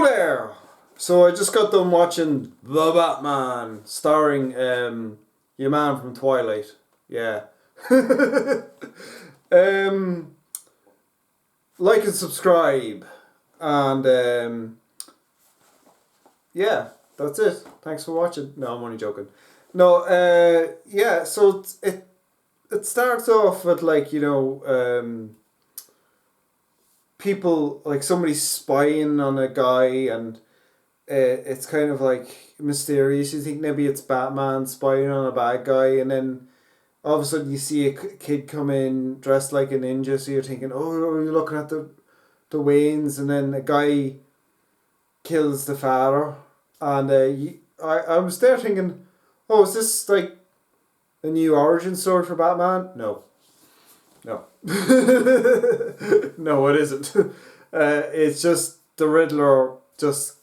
Hello there! So I just got done watching The Batman, starring your man from Twilight. Yeah. um, like and subscribe. And yeah, that's it. Thanks for watching. No, I'm only joking. No, yeah, so it starts off with people, like somebody spying on a guy, and it's kind of like mysterious. You think maybe it's Batman spying on a bad guy, and then all of a sudden you see a kid come in dressed like a ninja. So you're thinking, oh, you're looking at the Waynes, and then a guy kills the father, and I was there thinking, oh, is this like a new origin story for Batman? No, no, no, it isn't. It's just the Riddler just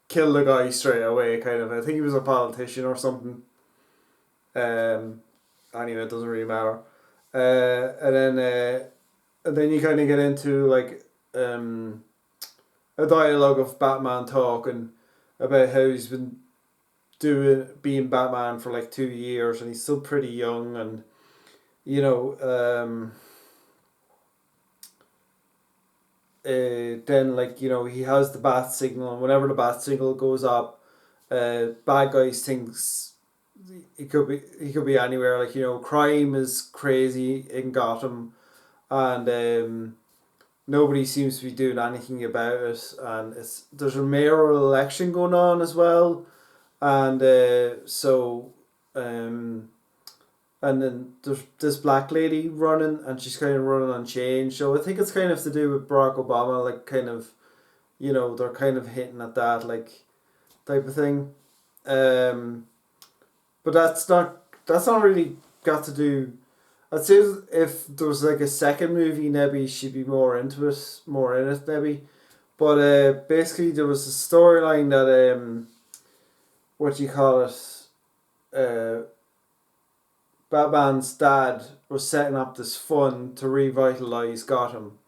killed the guy straight away, kind of. I think he was a politician or something. Anyway, it doesn't really matter. And then you kind of get into like a dialogue of Batman talking about how he's been being Batman for like 2 years, and he's still pretty young, and you know then he has the bat signal, and whenever the bat signal goes up, bad guys thinks he could be anywhere. Crime is crazy in Gotham, and nobody seems to be doing anything about it. And there's a mayoral election going on as well, and and then there's this black lady running, and she's kind of running on change. So I think it's kind of to do with Barack Obama, like kind of, they're kind of hinting at that, like, type of thing. But that's not really got to do. I'd say if there was like a second movie, maybe she'd be more into it, more in it, maybe. But basically, there was a storyline that what do you call it? Batman's dad was setting up this fund to revitalize Gotham,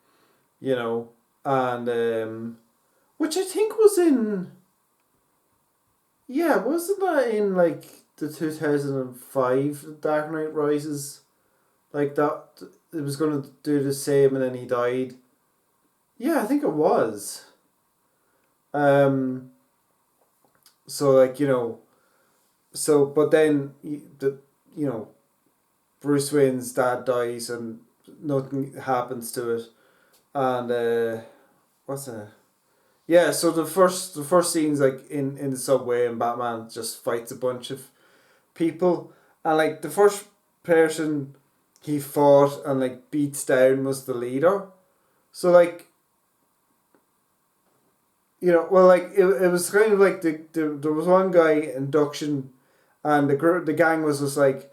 and which I think was in. Yeah, wasn't that in like the 2005 Dark Knight Rises? Like that, it was going to do the same, and then he died. Yeah, I think it was. So but then Bruce Wayne's dad dies, and nothing happens to it, and what's that? Yeah, so the first scene's like in the subway, and Batman just fights a bunch of people, and like the first person he fought and like beats down was the leader. So it was kind of like there was one guy induction, and the gang was just like,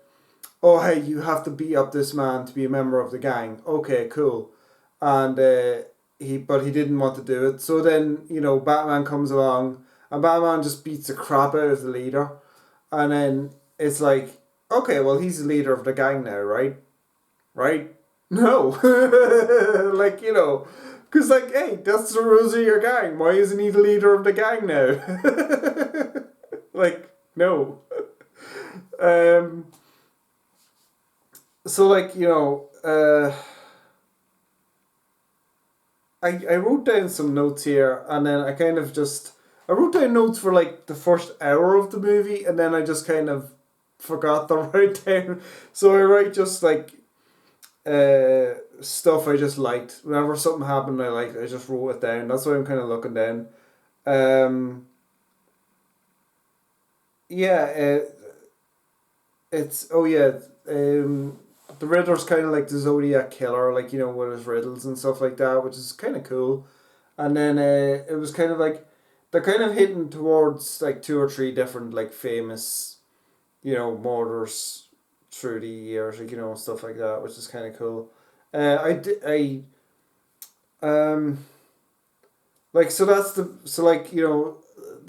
oh hey, you have to beat up this man to be a member of the gang. Okay, cool, and but he didn't want to do it. So then Batman comes along, and Batman just beats the crap out of the leader, and then it's like, okay, well, he's the leader of the gang now, right? Right? No. Because, hey, that's the rules of your gang. Why isn't he the leader of the gang now? No. So, I wrote down some notes here, and then I wrote down notes for, like, the first hour of the movie, and then I just kind of forgot to write down. So I write just, stuff I just liked. Whenever something happened I liked, I just wrote it down. That's why I'm kind of looking down. Yeah, it's oh yeah. The Riddler's kind of like the Zodiac killer, with his riddles and stuff like that, which is kind of cool. And then it was kind of like they're kind of hitting towards like two or three different like famous, murders through the years, stuff like that, which is kind of cool. So that's the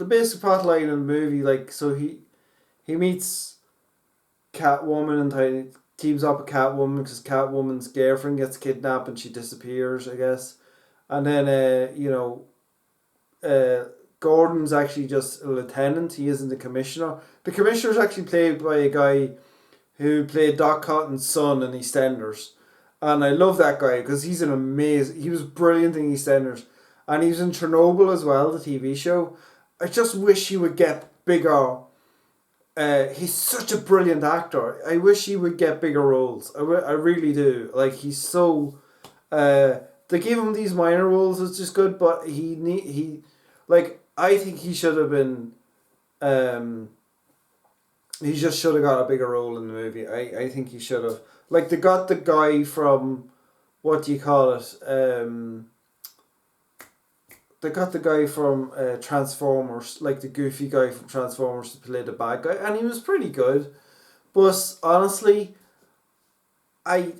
basic plot line in the movie. So he meets Catwoman, and teams up with Catwoman because Catwoman's girlfriend gets kidnapped and she disappears, I guess. And then Gordon's actually just a lieutenant. He isn't the commissioner. The commissioner's actually played by a guy who played Doc Cotton's son in EastEnders. And I love that guy because he's an amazing... He was brilliant in EastEnders. And he was in Chernobyl as well, the TV show. I just wish he would get bigger... he's such a brilliant actor. I wish he would get bigger roles. I really do. Like, he's so... they give him these minor roles, which is good, but like, I think he should have been... he just should have got a bigger role in the movie. I think he should have. Like, they got the guy from... What do you call it? They got the guy from Transformers, like the goofy guy from Transformers to play the bad guy, and he was pretty good. But honestly, I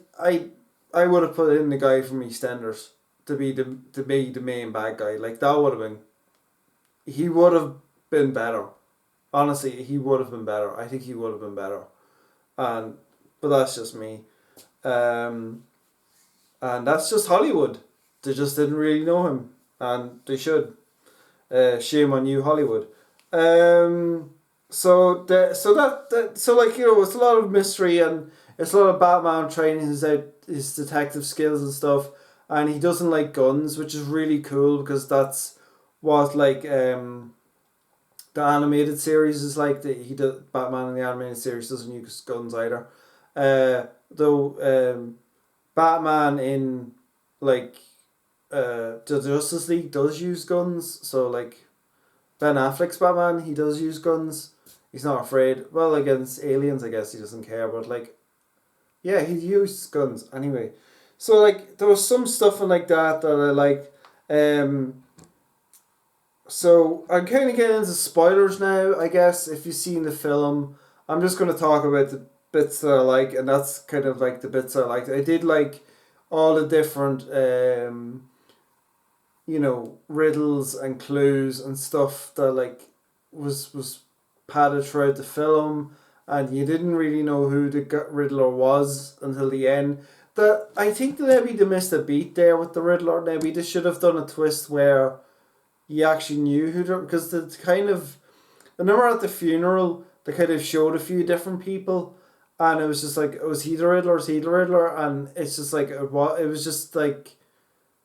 would have put in the guy from EastEnders to be the main bad guy. Like, that would have been... He would have been better. Honestly, he would have been better. I think he would have been better. But that's just me. And that's just Hollywood. They just didn't really know him. And they should. Shame on you, Hollywood. So like, you know, it's a lot of mystery, and it's a lot of Batman training his detective skills and stuff. And he doesn't like guns, which is really cool because that's what, like, the animated series is like. Batman in the animated series doesn't use guns either. Though Batman in, like, the Justice League does use guns. So, like, Ben Affleck's Batman, he does use guns. He's not afraid. Well, against aliens, I guess he doesn't care. But, like, yeah, he used guns anyway. So, like, there was some stuff in like that I liked. So I'm kind of getting into spoilers now, I guess. If you've seen the film, I'm just going to talk about the bits that I like, and that's kind of like the bits I liked. I did like all the different, you know, riddles and clues and stuff that, like, was padded throughout the film, and you didn't really know who the Riddler was until the end. I think that maybe they missed a beat there with the Riddler. Maybe they should have done a twist where you actually knew because the kind of... I remember at the funeral, they kind of showed a few different people, and it was just like, was he the Riddler, is he the Riddler? And it's just like, it was just like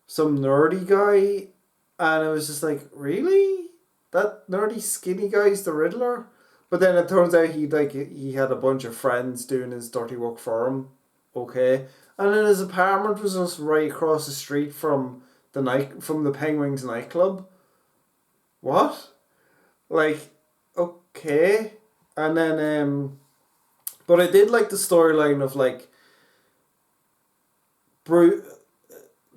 some nerdy guy, and it was just like, really? That nerdy skinny guy's the Riddler? But then it turns out he had a bunch of friends doing his dirty work for him. Okay. And then his apartment was just right across the street from the Penguins nightclub. What? Like, okay. And then but I did like the storyline of, like,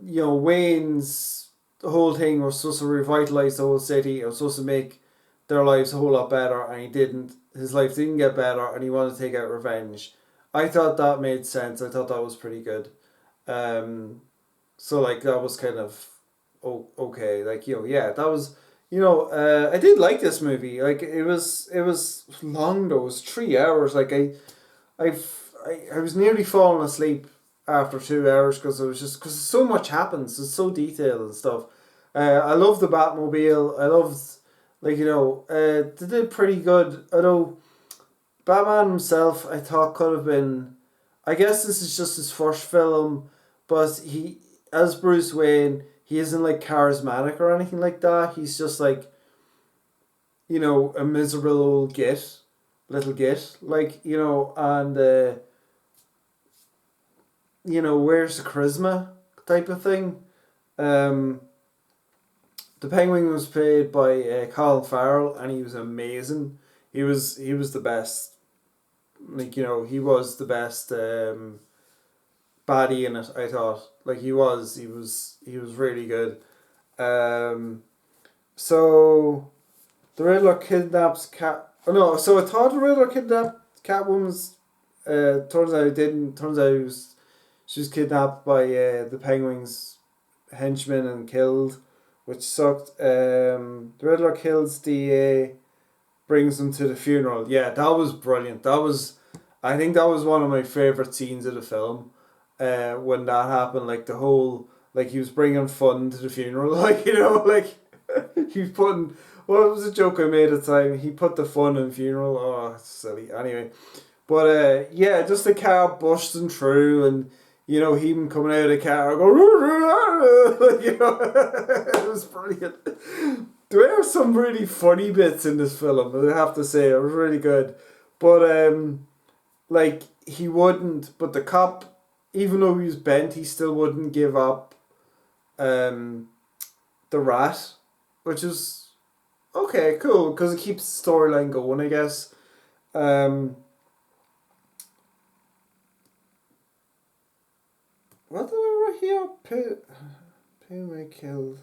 Wayne's... The whole thing was supposed to revitalize the whole city. It was supposed to make their lives a whole lot better, and he didn't. His life didn't get better, and he wanted to take out revenge. I thought that made sense. I thought that was pretty good. So, like, that was kind of okay. Like, you know, yeah, that was... I did like this movie. Like, it was long though. It was 3 hours. Like, I was nearly falling asleep after 2 hours because so much happens. It's so detailed and stuff. I love the Batmobile. I loved, like, they did pretty good. Although Batman himself, I thought, could have been... I guess this is just his first film, but he, as Bruce Wayne, he isn't, like, charismatic or anything like that. He's just, like, a miserable old little git, like, and where's the charisma type of thing. The Penguin was played by Colin Farrell, and he was amazing. He was the best. Like, he was the best baddie in it, I thought. Like, he was really good. So the Riddler kidnaps Cat... Oh, no, so I thought the Riddler kidnapped Catwoman's... turns out it didn't. Turns out she was kidnapped by the Penguin's henchmen and killed, which sucked. The Riddler kills DA, brings them to the funeral. Yeah, that was brilliant. I think that was one of my favourite scenes of the film. When that happened, like, the whole... Like, he was bringing fun to the funeral. Like, like, he was putting What was a joke I made at the time? He put the fun in funeral. Oh, it's silly. Anyway, but yeah, just the car busting through, and him coming out of the car, go, it was brilliant. There are some really funny bits in this film. I have to say, it was really good. But like he wouldn't. But the cop, even though he was bent, he still wouldn't give up. The rat, which is okay, cool, because it keeps the storyline going, I guess. Um, what did I write here? Puma killed.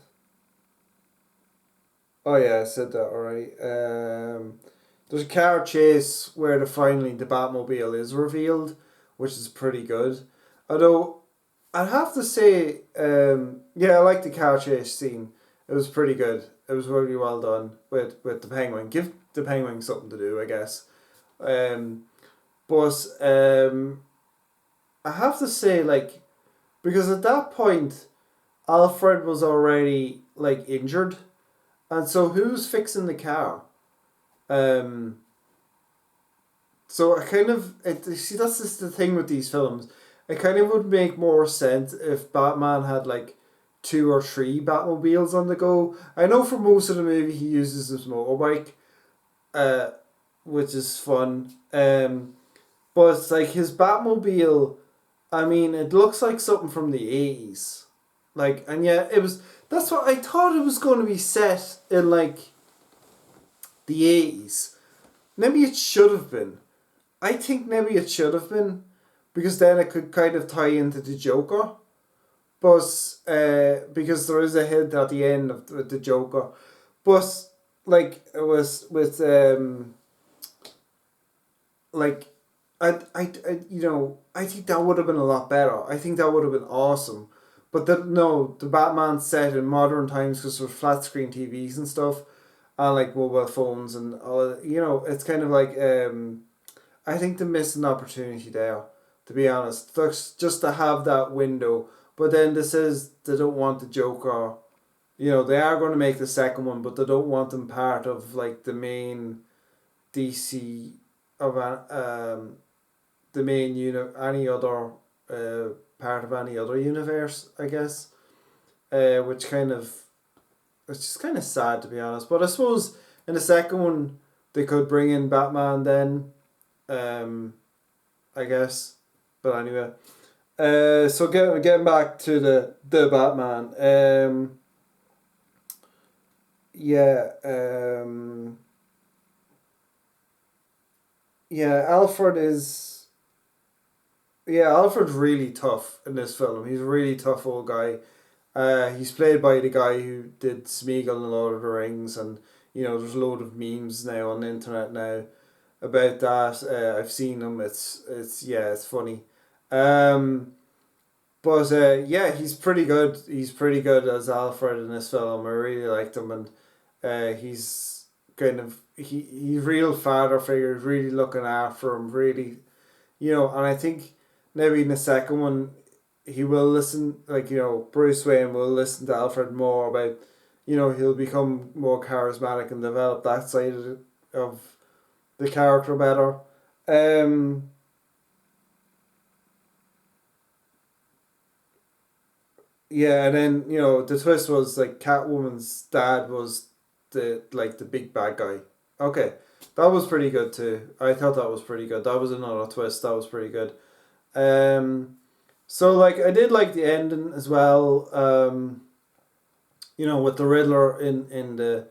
Oh yeah, I said that already. There's a car chase where finally the Batmobile is revealed, which is pretty good. Although I'd have to say, yeah, I like the car chase scene. It was pretty good. It was really well done with the Penguin. Give the Penguin something to do, I guess. Um, but I have to say, like, because at that point, Alfred was already like injured, and so who's fixing the car? Um, so I kind of see that's just the thing with these films. It kind of would make more sense if Batman had like two or three Batmobiles on the go. I know for most of the movie he uses his motorbike, uh, which is fun. But it's like his Batmobile. I mean, it looks like something from the 80s. Like, and yet it was. That's what I thought it was going to be set in like the 80s. Maybe it should have been. I think maybe it should have been, because then it could kind of tie into the Joker. But because there is a hint at the end of the Joker, but like it was with like I think that would have been a lot better. I think that would have been awesome. But no, the Batman set in modern times, because there's flat screen TVs and stuff, and like mobile phones and all. It's kind of like I think they missed an opportunity there. To be honest, just to have that window. But then this is they don't want the Joker. They are going to make the second one, but they don't want them part of like the main DC of the main any other part of any other universe, I guess. Which kind of it's just kind of sad, to be honest. But I suppose in the second one they could bring in Batman then, I guess. But anyway, so getting back to the Batman, yeah, yeah, Alfred's really tough in this film. He's a really tough old guy. He's played by the guy who did Smeagol in Lord of the Rings, and there's a load of memes now on the internet now about that. I've seen them. It's funny. Um, but yeah, he's pretty good. He's pretty good as Alfred in this film. I really liked him, and he's kind of he's real father figure. Really looking after him. Really, and I think maybe in the second one he will listen. Like Bruce Wayne will listen to Alfred more about. He'll become more charismatic and develop that side of the character better. Um, Yeah, and then the twist was like Catwoman's dad was the big bad guy. Okay, that was pretty good too. I thought that was pretty good. That was another twist. That was pretty good. Um, so like I did like the ending as well. With the Riddler in the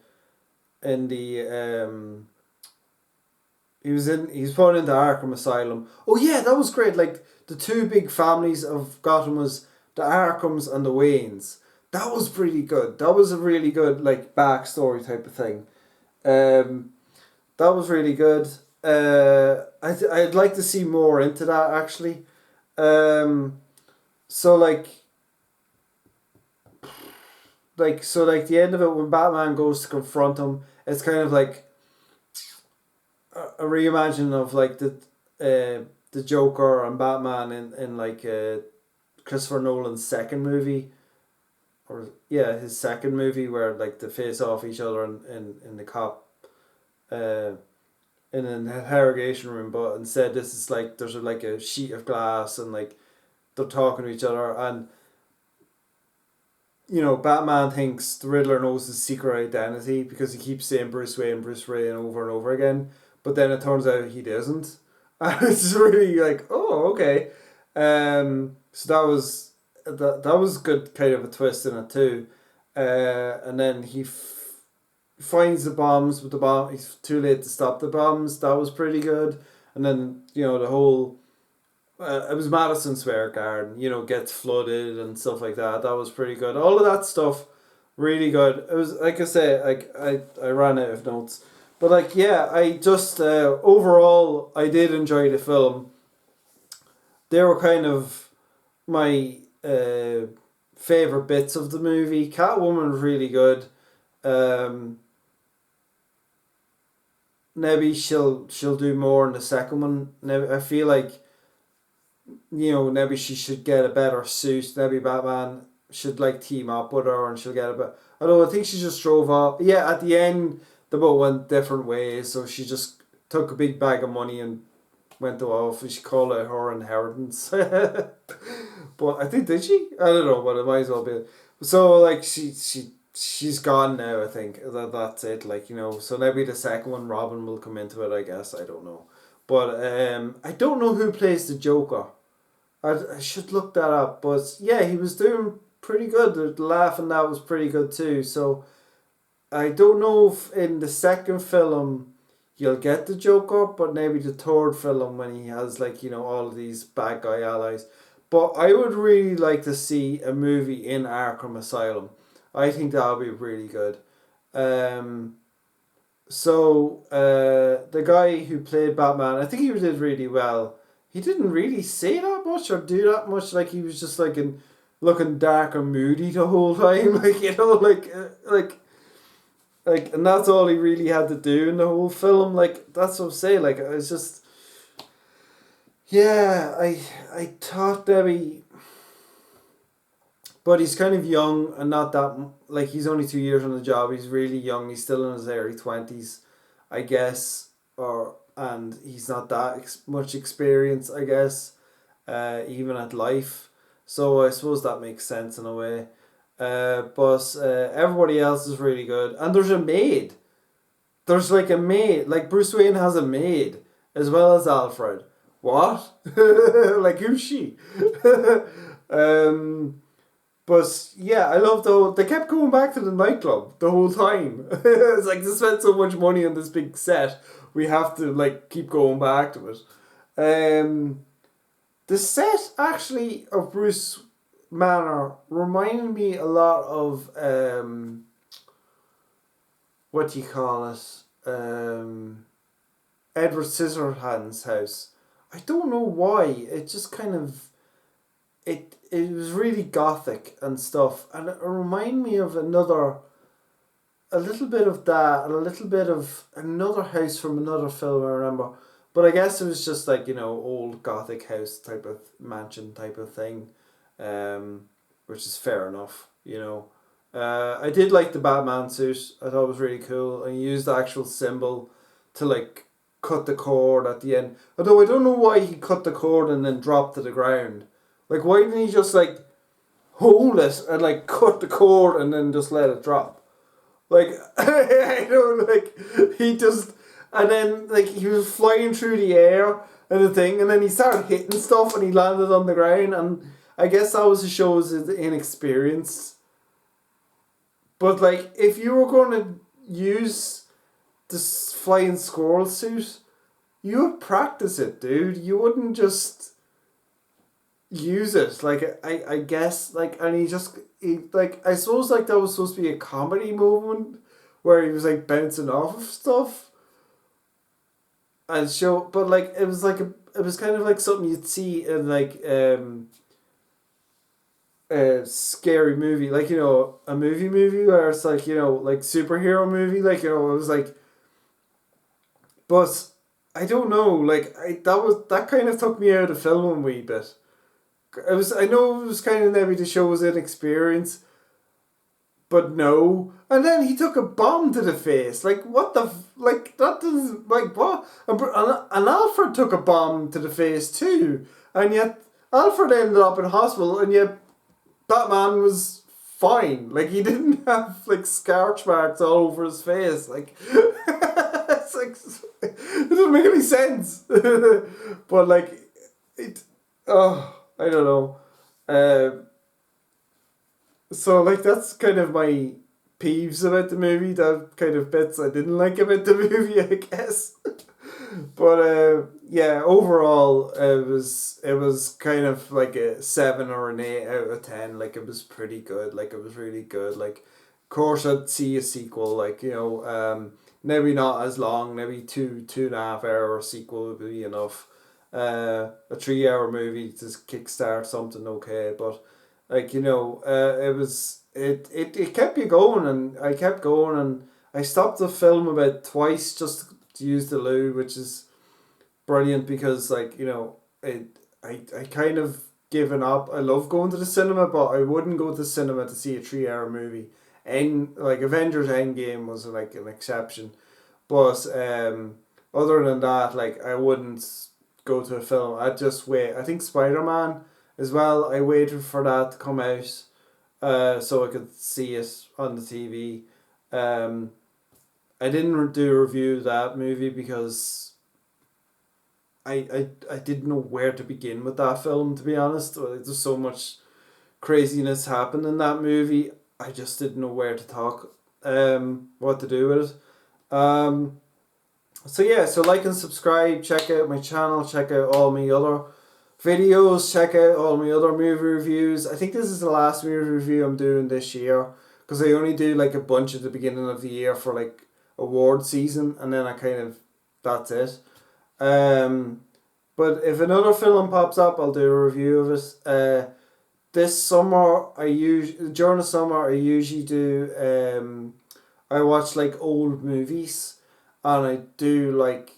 he's put into Arkham Asylum. Oh yeah, that was great. Like the two big families of Gotham was the Arkhams and the Waynes. That was pretty good. That was a really good like backstory type of thing. Um, that was really good. I'd like to see more into that actually. Um, so the end of it when Batman goes to confront him, it's kind of like a reimagining of like the Joker and Batman in like Christopher Nolan's second movie, or yeah, his second movie where like they face off each other in the cop uh, in an interrogation room, but instead this is like there's like a sheet of glass and like they're talking to each other, and Batman thinks the Riddler knows his secret identity because he keeps saying Bruce Wayne over and over again, but then it turns out he doesn't. And it's really like, oh, okay. So that was good kind of a twist in it too. And then finds the bombs, but the bomb he's too late to stop the bombs. That was pretty good. And then the whole it was Madison Square Garden, gets flooded and stuff like that. That was pretty good. All of that stuff, really good. It was like I say, like I ran out of notes, but like yeah, I just overall I did enjoy the film. They were kind of my favorite bits of the movie. Catwoman was really good. Um, Maybe she'll do more in the second one. Maybe I feel like maybe she should get a better suit. Maybe Batman should like team up with her and she'll get a bit. Although I think she just drove off. Yeah, at the end, the boat went different ways. So she just took a big bag of money and went off. She called it her inheritance. But I think, did she? I don't know, but it might as well be. So like she's gone now. I think that's it. Like so maybe the second one, Robin will come into it. I guess I don't know, but I don't know who plays the Joker. I should look that up, but yeah, he was doing pretty good. The laugh and that was pretty good too. So I don't know if in the second film you'll get the Joker, but maybe the third film when he has like all of these bad guy allies. But I would really like to see a movie in Arkham Asylum. I think that would be really good. Um, the guy who played Batman, I think he did really well. He didn't really say that much or do that much. Like he was just like looking dark and moody the whole time. Like and that's all he really had to do in the whole film. Like that's what I'm saying. Like it's just yeah. I thought maybe, but he's kind of young and not that like he's only 2 years on the job. He's really young. He's still in his early 20s, I guess, or and he's not that much experience, I guess, even at life. So I suppose that makes sense in a way. But everybody else is really good, and there's a maid. There's like a maid, like Bruce Wayne has a maid as well as Alfred. What? Like who's she? um, but yeah, I love though they kept going back to the nightclub the whole time. It's like they spent so much money on this big set, we have to like keep going back to it. Um, the set actually of Bruce Manor reminded me a lot of what do you call it? Edward Scissorhands' house. I don't know why. It just kind of it was really gothic and stuff, and it reminded me of a little bit of that, and a little bit of another house from another film I remember. But I guess it was just like old gothic house type of mansion type of thing, which is fair enough. I did like the Batman suit. I thought it was really cool, and he used the actual symbol to like cut the cord at the end. Although I don't know why he cut the cord and then dropped to the ground. Like why didn't he just like hold it and like cut the cord and then just let it drop? Like I don't like he just and then like he was flying through the air and the thing, and then he started hitting stuff and he landed on the ground, and I guess that was to show his inexperience. But like if you were going to use this flying squirrel suit, you would practice it, dude. You wouldn't just use it. Like I guess like, and he like I suppose like that was supposed to be a comedy moment where he was like bouncing off of stuff and show, but like it was it was kind of like something you'd see in like a scary movie, like a movie where it's like like superhero movie, like it was like, but I don't know, like that kind of took me out of the film a wee bit. I know it was kind of maybe to show his inexperience, but no. And then he took a bomb to the face. Like, what the... Like, that doesn't... Like, what? And Alfred took a bomb to the face too. And yet, Alfred ended up in hospital, and yet Batman was fine. Like, he didn't have, like, scorch marks all over his face. Like, it's like... It doesn't make any sense. But, like, it... Oh, I don't know. So, like, that's kind of my peeves about the movie. That kind of bits I didn't like about the movie, I guess. But yeah, overall, it was kind of like a 7 or an 8 out of 10. Like, it was pretty good. Like, it was really good. Like, of course, I'd see a sequel. Like, maybe not as long. Maybe 2.5 hour sequel would be enough. A 3 hour movie to kickstart something okay, but like, it kept you going, and I kept going, and I stopped the film about twice just to use the loo, which is brilliant because, like, I kind of given up. I love going to the cinema, but I wouldn't go to the cinema to see a 3 hour movie. And like Avengers Endgame was like an exception, but other than that, like, I wouldn't go to a film. I'd just wait. I think Spider-Man as well. I waited for that to come out, so I could see it on the TV. Um, I didn't do a review of that movie because I didn't know where to begin with that film, to be honest. There's so much craziness happened in that movie. I just didn't know where to talk, what to do with it. So yeah, so like and subscribe, check out my channel, check out all my other videos, check out all my other movie reviews. I think this is the last movie review I'm doing this year, because I only do like a bunch at the beginning of the year for like award season, and then that's it. But if another film pops up, I'll do a review of it. This summer, during the summer I usually do, I watch like old movies, and I do like,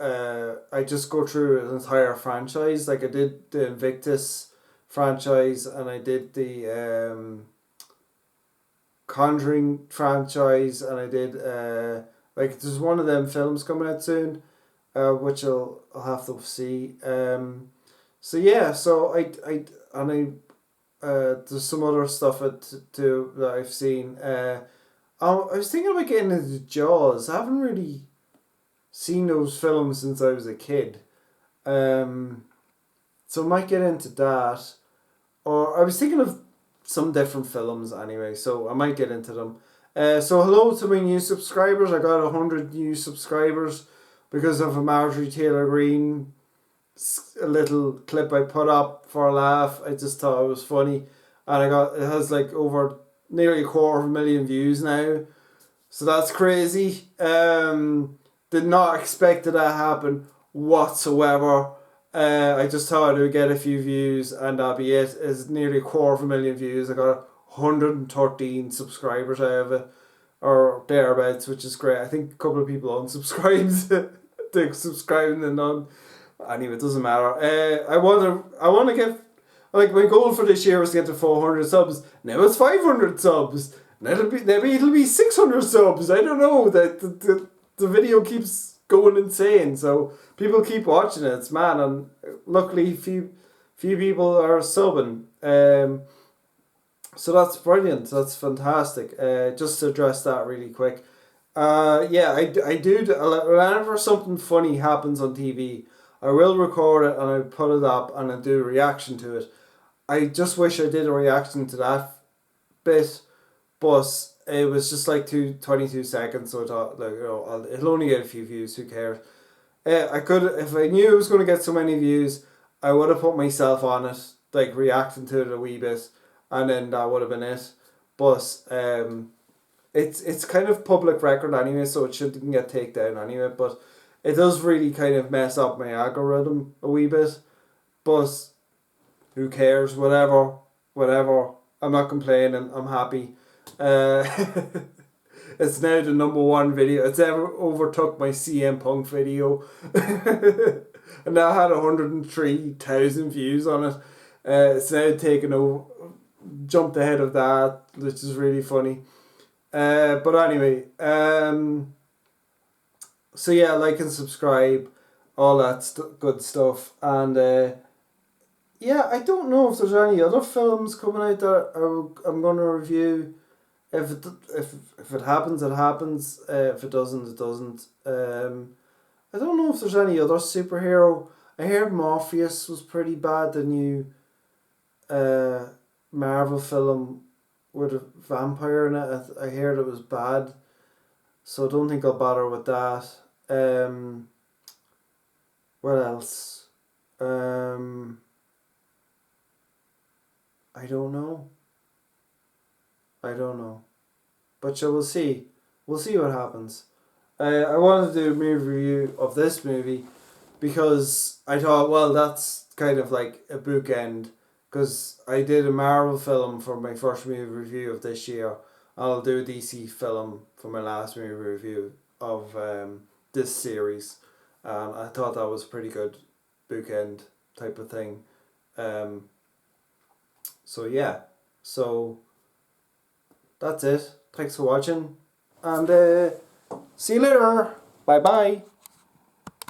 I just go through an entire franchise. Like, I did the Invictus franchise, and I did the Conjuring franchise, and I did like, there's one of them films coming out soon, which I'll have to see. So yeah, so there's some other stuff too that I've seen. I was thinking about getting into Jaws. I haven't really seen those films since I was a kid. So I might get into that. Or I was thinking of some different films anyway, so I might get into them. So hello to my new subscribers. I got 100 new subscribers because of a Marjorie Taylor Greene, a little clip I put up for a laugh. I just thought it was funny, and it has like over nearly 250,000 views now, so that's crazy. Did not expect that to happen whatsoever. I just thought I would get a few views and that'd be it. It's nearly 250,000 views. I got 113 subscribers out of it, or thereabouts, which is great. I think a couple of people unsubscribed to subscribing and none. Anyway, it doesn't matter. I want to get, like, my goal for this year was to get to 400 subs. Now it's 500 subs. Maybe it'll be 600 subs. I don't know. The video keeps going insane, so people keep watching it. It's mad, and luckily few people are subbing. So that's brilliant. That's fantastic. Just to address that really quick. Yeah, I do. Whenever something funny happens on TV, I will record it and I put it up and I do a reaction to it. I just wish I did a reaction to that bit, but it was just like 22 seconds, so I thought, like, it'll only get a few views, who cares? I could, if I knew it was going to get so many views, I would have put myself on it, like reacting to it a wee bit, and then that would have been it. But it's kind of public record anyway, so it shouldn't get taken down anyway, but it does really kind of mess up my algorithm a wee bit. But who cares? Whatever. I'm not complaining. I'm happy. It's now the #1 video. It's ever overtook my CM Punk video. And now had 103,000 views on it. It's now taken over jumped ahead of that, which is really funny. But anyway, so yeah, like and subscribe, all that good stuff, and yeah, I don't know if there's any other films coming out that I'm gonna review. If it happens, it happens. If it doesn't, it doesn't. I don't know if there's any other superhero. I heard Morpheus was pretty bad. The new uh, Marvel film with a vampire in it. I heard it was bad, so I don't think I'll bother with that. Um, what else? Um, I don't know. I don't know. But we'll see. We'll see what happens. I wanted to do a movie review of this movie because I thought, well, that's kind of like a bookend. Because I did a Marvel film for my first movie review of this year. I'll do a DC film for my last movie review of this series. I thought that was pretty good bookend type of thing. Um, so yeah. So that's it. Thanks for watching. And see you later. Bye bye.